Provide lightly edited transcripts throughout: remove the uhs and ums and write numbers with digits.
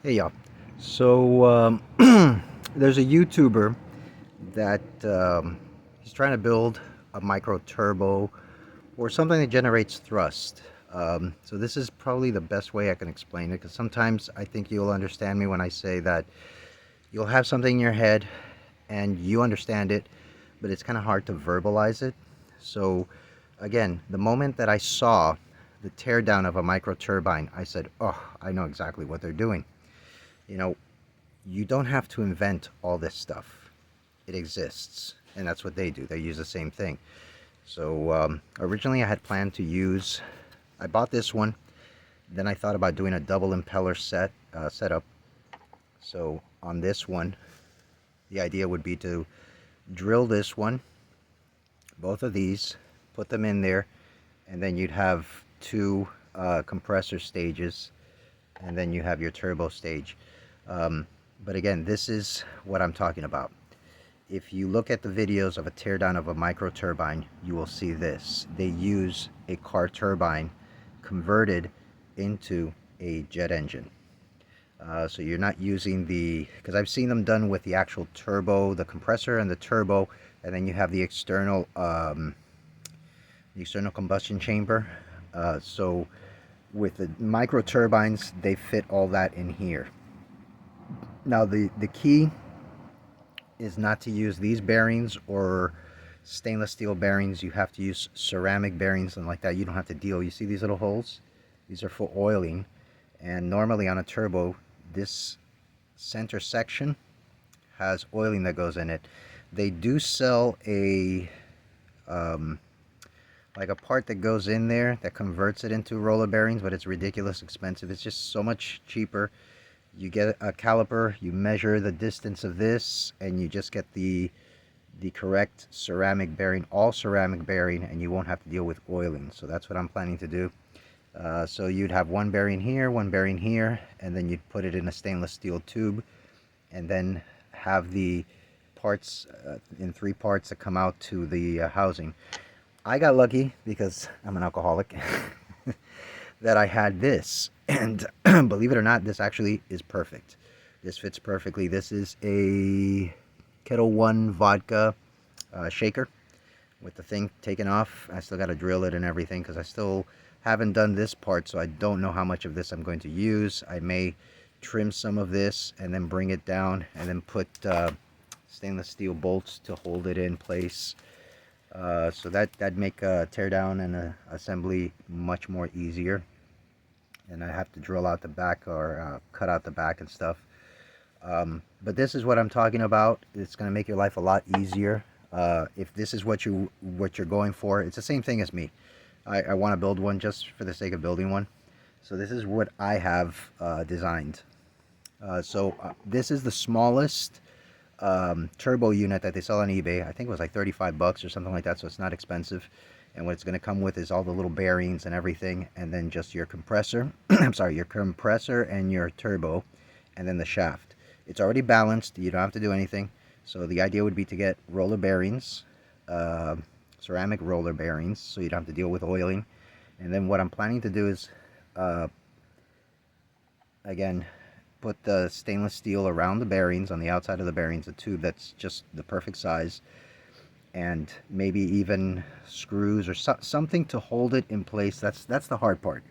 Hey y'all. So there's a YouTuber that he's trying to build a micro turbo or something that generates thrust. So this is probably the best way I can explain it, because sometimes I think you'll understand me when I say that you'll have something in your head and you understand it, but it's kind of hard to verbalize it. So again, the moment that I saw the teardown of a micro turbine, I said, "Oh, I know exactly what they're doing." You know, you don't have to invent all this stuff. It exists, and that's what they do. They use the same thing. So originally I had planned to use, I bought this one, then I thought about doing a double impeller setup. So on this one, the idea would be to drill this one, both of these, put them in there, and then you'd have two compressor stages, and then you have your turbo stage. Um, but again, this is what I'm talking about. If you look at the videos of a teardown of a micro turbine, you will see this. They use a car turbine converted into a jet engine. So you're not using because I've seen them done with the actual turbo, the compressor and the turbo, and then you have the external combustion chamber. So with the micro turbines, they fit all that in here. Now the key is not to use these bearings or stainless steel bearings. You have to use ceramic bearings and like that. You don't have to deal. You see these little holes? These are for oiling. And normally on a turbo, this center section has oiling that goes in it. They do sell um, like a part that goes in there that converts it into roller bearings, but it's ridiculous expensive. It's just so much cheaper. You get a caliper, you measure the distance of this, and you just get the correct ceramic bearing, all ceramic bearing, and you won't have to deal with oiling. So that's what I'm planning to do. So you'd have one bearing here, and then you'd put it in a stainless steel tube, and then have the parts in three parts that come out to the housing. I got lucky because I'm an alcoholic that I had this, and believe it or not, this actually is perfect. This fits perfectly. This is a Kettle One vodka shaker with the thing taken off. I still got to drill it and everything because I still haven't done this part, so I don't know how much of this I'm going to use. I may trim some of this and then bring it down and then put stainless steel bolts to hold it in place. So that'd make a teardown and a assembly much more easier. And I have to drill out the back or cut out the back and stuff. But this is what I'm talking about. It's going to make your life a lot easier. If this is what you're going for, it's the same thing as me. I want to build one just for the sake of building one. So this is what I have designed. This is the smallest turbo unit that they sell on eBay. I think it was like 35 bucks or something like that, so it's not expensive. And what it's going to come with is all the little bearings and everything, and then just your compressor. I'm sorry, your compressor and your turbo, and then the shaft. It's already balanced. You don't have to do anything. So the idea would be to get roller bearings, uh, ceramic roller bearings, so you don't have to deal with oiling. And then what I'm planning to do is, uh, again, put the stainless steel around the bearings, on the outside of the bearings, a tube that's just the perfect size, and maybe even screws or something to hold it in place. That's the hard part,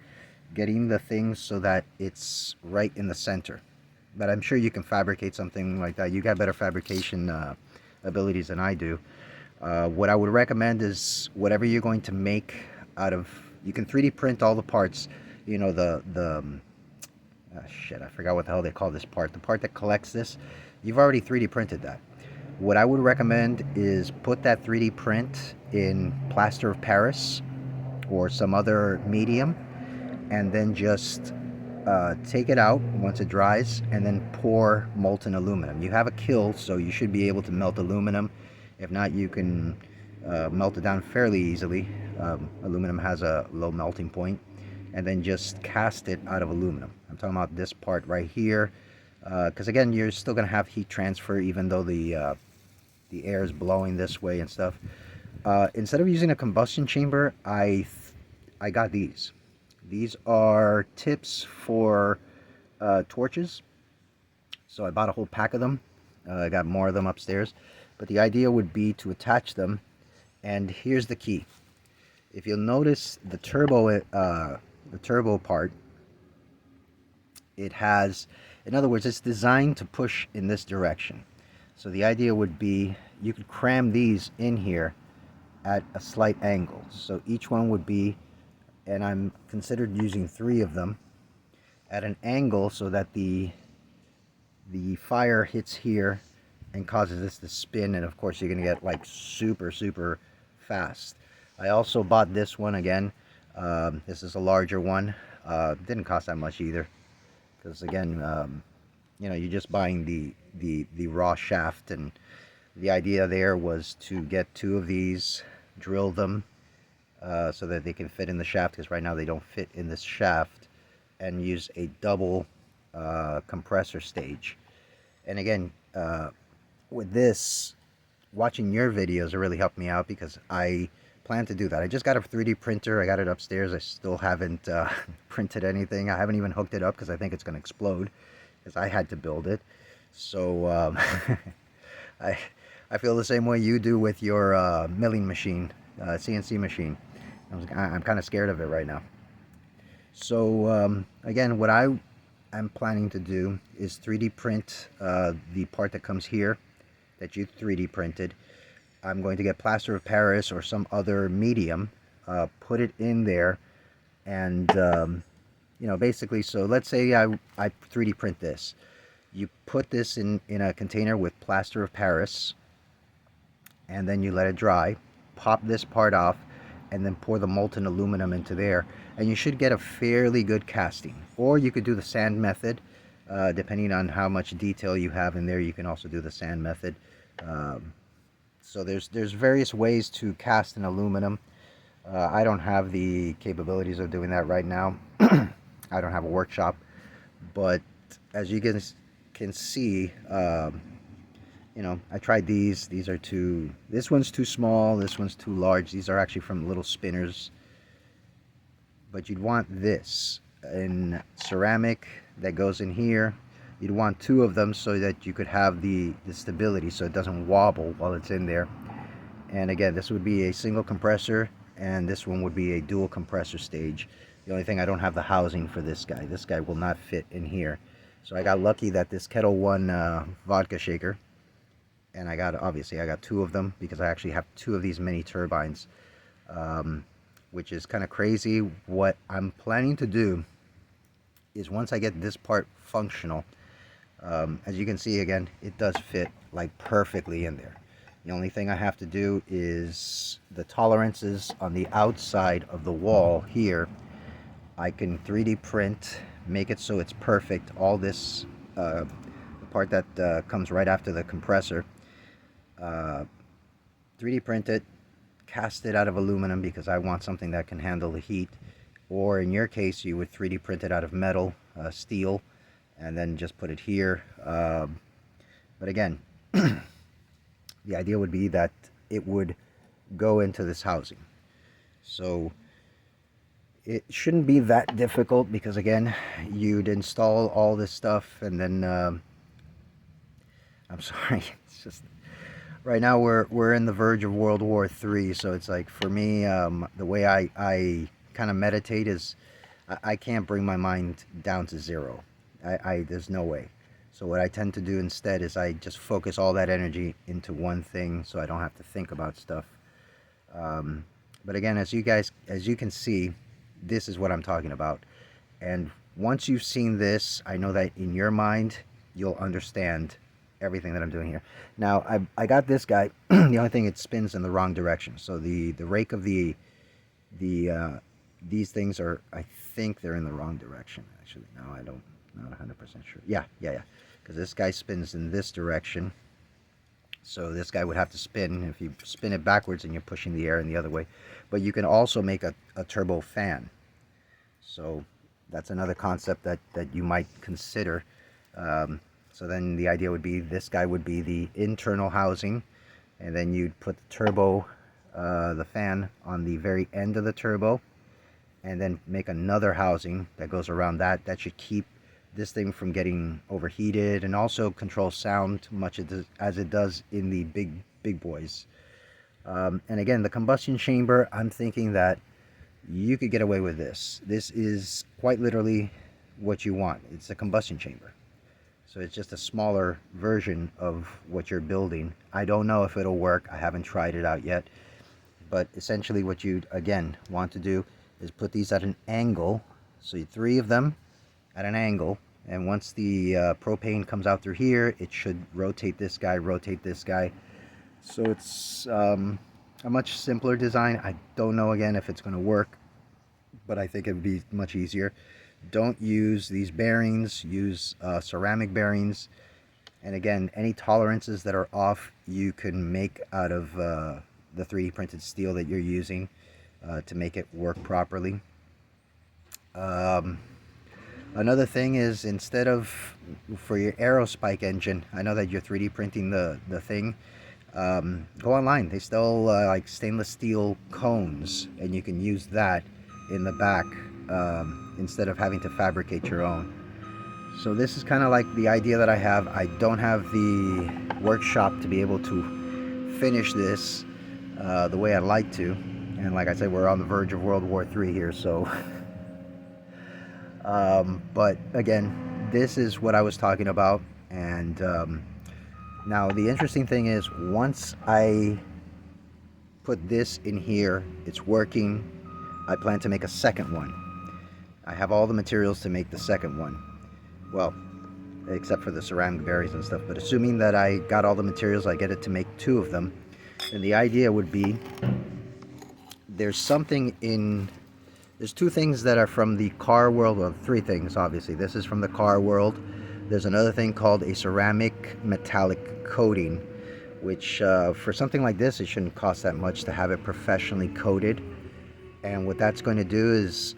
getting the things so that it's right in the center. But I'm sure you can fabricate something like that. You got better fabrication abilities than I do. What I would recommend is whatever you're going to make out of, you can 3D print all the parts. You know, shit, I forgot what the hell they call this part. The part that collects this, you've already 3D printed that. What I would recommend is put that 3D print in plaster of Paris or some other medium, and then just take it out once it dries, and then pour molten aluminum. You have a kiln, so you should be able to melt aluminum. If not, you can melt it down fairly easily. Aluminum has a low melting point. And then just cast it out of aluminum. I'm talking about this part right here, because again, you're still going to have heat transfer even though the air is blowing this way and stuff. Instead of using a combustion chamber, I got these. These are tips for torches. So I bought a whole pack of them. I got more of them upstairs. But the idea would be to attach them. And here's the key. If you'll notice the turbo part, it has, in other words, it's designed to push in this direction. So the idea would be you could cram these in here at a slight angle. So each one would be, and I'm considered using 3 of them, at an angle so that the fire hits here and causes this to spin, and of course you're gonna get like super fast. I also bought this one again. This is a larger one. Didn't cost that much either, because again, you know, you're just buying the raw shaft, and the idea there was to get 2 of these, drill them so that they can fit in the shaft, because right now they don't fit in this shaft, and use a double compressor stage. And again, with this, watching your videos really helped me out, because I plan to do that. I just got a 3D printer. I got it upstairs. I still haven't printed anything. I haven't even hooked it up because I think it's going to explode, because I had to build it. So I feel the same way you do with your milling machine, CNC machine. I'm kind of scared of it right now. So again, what I'm planning to do is 3D print the part that comes here that you 3D printed. I'm going to get plaster of Paris or some other medium, put it in there, and you know, basically, so let's say I 3D print this. You put this in a container with plaster of Paris, and then you let it dry, pop this part off, and then pour the molten aluminum into there, and you should get a fairly good casting. Or you could do the sand method, depending on how much detail you have in there. You can also do the sand method. So there's various ways to cast an aluminum. I don't have the capabilities of doing that right now. I don't have a workshop, but as you can see, you know, I tried these. These are too, this one's too small, this one's too large. These are actually from little spinners. But you'd want this in ceramic that goes in here. You'd want 2 of them so that you could have the stability, so it doesn't wobble while it's in there. And again, this would be a single compressor, and this one would be a dual compressor stage. The only thing, I don't have the housing for this guy. This guy will not fit in here. So I got lucky that this Kettle One vodka shaker, and obviously I got 2 of them, because I actually have 2 of these mini turbines, which is kind of crazy. What I'm planning to do is, once I get this part functional, as you can see, again, it does fit like perfectly in there. The only thing I have to do is the tolerances on the outside of the wall here. I can 3D print, make it so it's perfect. All this, the part that comes right after the compressor, 3D print it, cast it out of aluminum, because I want something that can handle the heat. Or in your case, you would 3D print it out of metal, steel, and then just put it here. But again, the idea would be that it would go into this housing. So it shouldn't be that difficult, because again, you'd install all this stuff, and then I'm sorry, it's just right now we're in the verge of World War III. So it's like, for me, the way I kind of meditate is I can't bring my mind down to 0. There's no way. So what I tend to do instead is I just focus all that energy into one thing, so I don't have to think about stuff. But again, as you can see, this is what I'm talking about. And once you've seen this, I know that in your mind, you'll understand everything that I'm doing here. Now, I got this guy. The only thing, it spins in the wrong direction. So the rake of these things are, I think they're in the wrong direction. Actually, no, I don't, not 100% sure. Yeah. Because this guy spins in this direction. So this guy would have to spin. If you spin it backwards, and you're pushing the air in the other way. But you can also make a turbo fan. So that's another concept that you might consider. So then the idea would be, this guy would be the internal housing, and then you'd put the turbo, the fan, on the very end of the turbo, and then make another housing that goes around that. That should keep this thing from getting overheated, and also control sound much as it does in the big boys. And again, the combustion chamber, I'm thinking that you could get away with this. This is quite literally what you want. It's a combustion chamber. So it's just a smaller version of what you're building. I don't know if it'll work. I haven't tried it out yet. But essentially what you, again, want to do is put these at an angle. So 3 of them at an angle. And once the propane comes out through here, it should rotate this guy. So it's a much simpler design. I don't know, again, if it's going to work, but I think it would be much easier. Don't use these bearings, use ceramic bearings. And again, any tolerances that are off, you can make out of the 3D printed steel that you're using to make it work properly. Another thing is, instead of for your aerospike engine, I know that you're 3D printing the thing. Go online. They sell like stainless steel cones, and you can use that in the back instead of having to fabricate your own. So this is kind of like the idea that I have. I don't have the workshop to be able to finish this the way I'd like to, and like I said, we're on the verge of World War III here, so but again, this is what I was talking about. And now the interesting thing is, once I put this in here, it's working. I plan to make a second one. I have all the materials to make the second one. Well, except for the ceramic berries and stuff. But assuming that I got all the materials, I get it to make 2 of them. And the idea would be, there's 2 things that are from the car world. Well, 3 things, obviously. This is from the car world. There's another thing called a ceramic metallic coating, which for something like this, it shouldn't cost that much to have it professionally coated. And what that's going to do is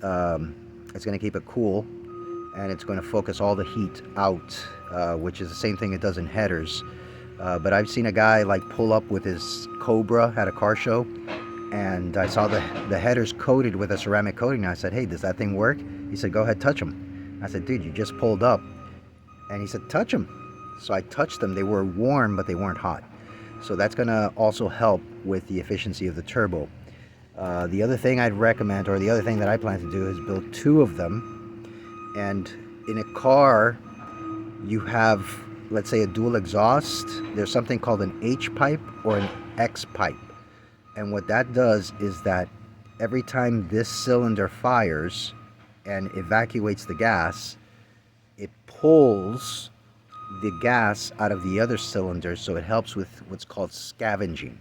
it's going to keep it cool, and it's going to focus all the heat out, which is the same thing it does in headers. But I've seen a guy like pull up with his Cobra at a car show, and I saw the headers coated with a ceramic coating. And I said, hey, does that thing work? He said, go ahead, touch them. I said, dude, you just pulled up. And he said, touch them. So I touched them. They were warm, but they weren't hot. So that's going to also help with the efficiency of the turbo. The other thing I'd recommend, or the other thing that I plan to do, is build 2 of them. And in a car, you have, let's say, a dual exhaust. There's something called an H pipe or an X pipe. And what that does is that every time this cylinder fires and evacuates the gas, it pulls the gas out of the other cylinders, so it helps with what's called scavenging.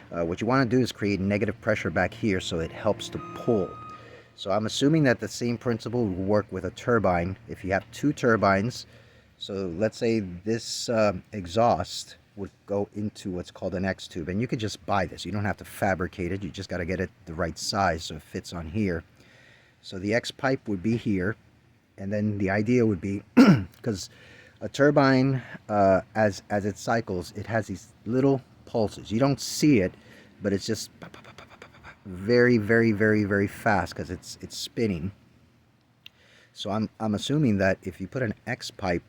What you want to do is create negative pressure back here, so it helps to pull. So I'm assuming that the same principle will work with a turbine. If you have 2 turbines, so let's say this exhaust would go into what's called an X tube, and you could just buy this. You don't have to fabricate it. You just got to get it the right size so it fits on here. So the X pipe would be here, and then the idea would be, because a turbine, as it cycles, it has these little pulses. You don't see it, but it's just very, very, very, very fast because it's spinning. So I'm assuming that if you put an X pipe,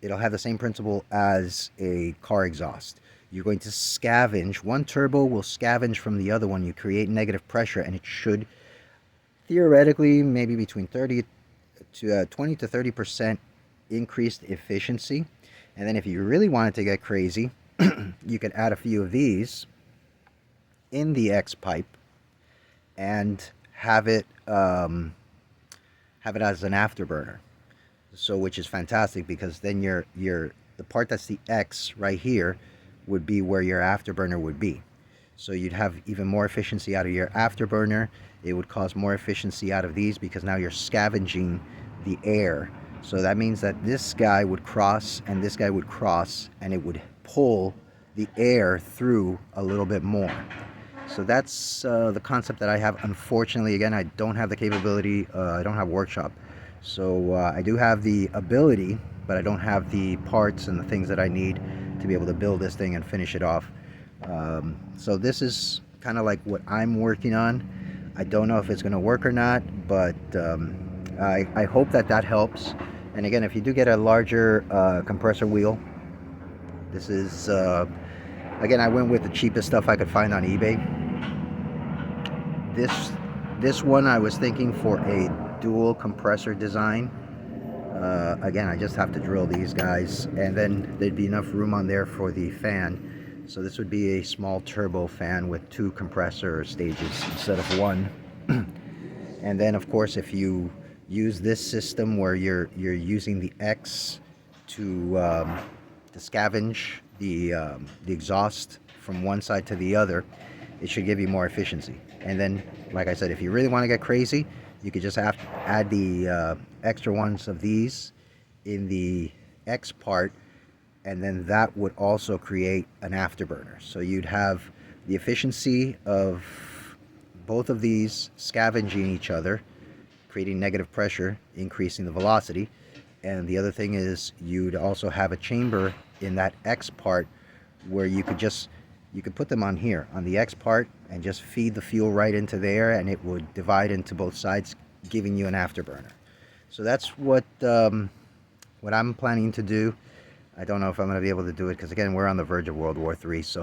it'll have the same principle as a car exhaust. You're going to scavenge. One turbo will scavenge from the other one. You create negative pressure, and it should theoretically maybe between 20 to 30% increased efficiency. And then if you really wanted to get crazy, you could add a few of these in the X pipe and have it as an afterburner. So, which is fantastic, because then the part that's the X right here would be where your afterburner would be. So you'd have even more efficiency out of your afterburner. It would cause more efficiency out of these, because now you're scavenging the air. So that means that this guy would cross and this guy would cross, and it would pull the air through a little bit more. So that's the concept that I have. Unfortunately, again, I don't have the capability. I don't have a workshop. So I do have the ability, but I don't have the parts and the things that I need to be able to build this thing and finish it off. So this is kind of like what I'm working on. I don't know if it's going to work or not, but I hope that helps. And again, if you do get a larger compressor wheel, this is again, I went with the cheapest stuff I could find on eBay. This one I was thinking for a dual compressor design. Again, I just have to drill these guys, and then there'd be enough room on there for the fan. So this would be a small turbo fan with 2 compressor stages instead of 1. And then, of course, if you use this system where you're using the X to scavenge the exhaust from one side to the other, it should give you more efficiency. And then, like I said, if you really want to get crazy, you could just have to add the extra ones of these in the X part, and then that would also create an afterburner. So you'd have the efficiency of both of these scavenging each other, creating negative pressure, increasing the velocity. And the other thing is you'd also have a chamber in that X part where you could put them on here on the X part and just feed the fuel right into there, and it would divide into both sides, giving you an afterburner. So that's what I'm planning to do. I don't know if I'm going to be able to do it because, again, we're on the verge of World War III, so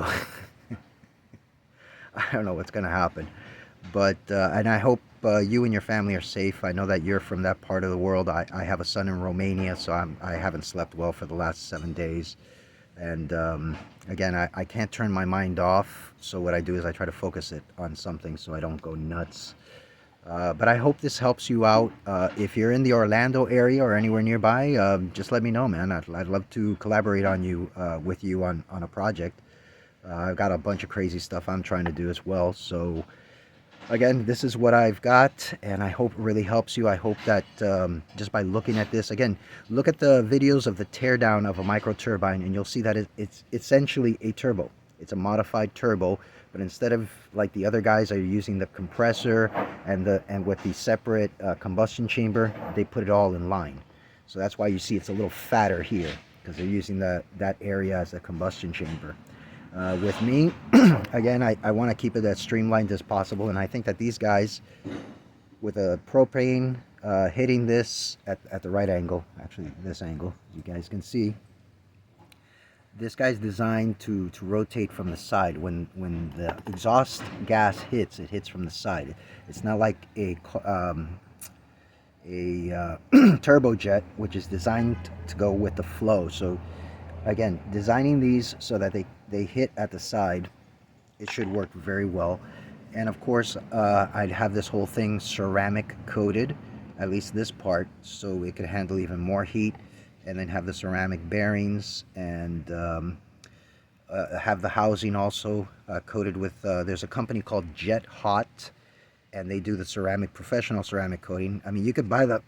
I don't know what's going to happen. But and I hope you and your family are safe. I know that you're from that part of the world. I have a son in Romania, so I haven't slept well for the last 7 days. And again, I can't turn my mind off, so what I do is I try to focus it on something so I don't go nuts. But I hope this helps you out. If you're in the Orlando area or anywhere nearby, just let me know, man. I'd love to collaborate with you on a project. I've got a bunch of crazy stuff I'm trying to do as well. So again, this is what I've got, and I hope it really helps you. I hope that just by looking at this, again, look at the videos of the teardown of a micro turbine, and you'll see that it's essentially a turbo. It's a modified turbo, but instead of like the other guys are using the compressor and with the separate combustion chamber, they put it all in line. So that's why you see it's a little fatter here, because they're using that area as a combustion chamber. With me, again, I want to keep it as streamlined as possible, and I think that these guys, with a propane hitting this at the right angle, actually this angle, as you guys can see, this guy's designed to rotate from the side. When the exhaust gas hits, it hits from the side. It's not like a turbojet, which is designed to go with the flow. So again, designing these so that they hit at the side, it should work very well. And of course, I'd have this whole thing ceramic coated, at least this part, so it could handle even more heat, and then have the ceramic bearings, and have the housing also coated with, there's a company called Jet Hot, and they do the professional ceramic coating. I mean, you could buy the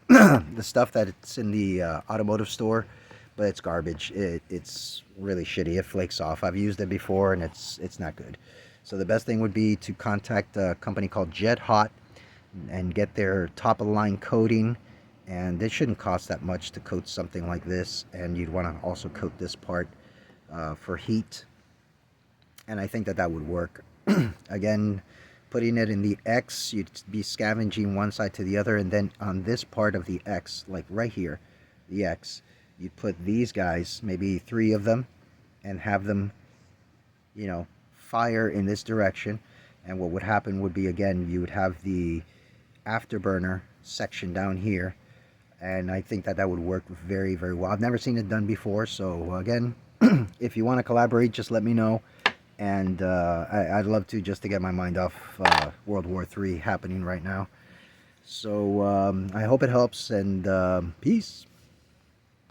the stuff that it's in the automotive store, but it's garbage. It's really shitty. It flakes off. I've used it before, and it's not good. So the best thing would be to contact a company called Jet Hot and get their top of the line coating, and it shouldn't cost that much to coat something like this. And you'd want to also coat this part for heat, and I think that would work. Again, putting it in the X, you'd be scavenging one side to the other, and then on this part of the X, like right here, the X, you'd put these guys, maybe 3 of them, and have them, fire in this direction. And what would happen would be, again, you would have the afterburner section down here, and I think that would work very, very well. I've never seen it done before, so again, if you want to collaborate, just let me know. And I'd love to, just to get my mind off World War III happening right now. So I hope it helps, and peace.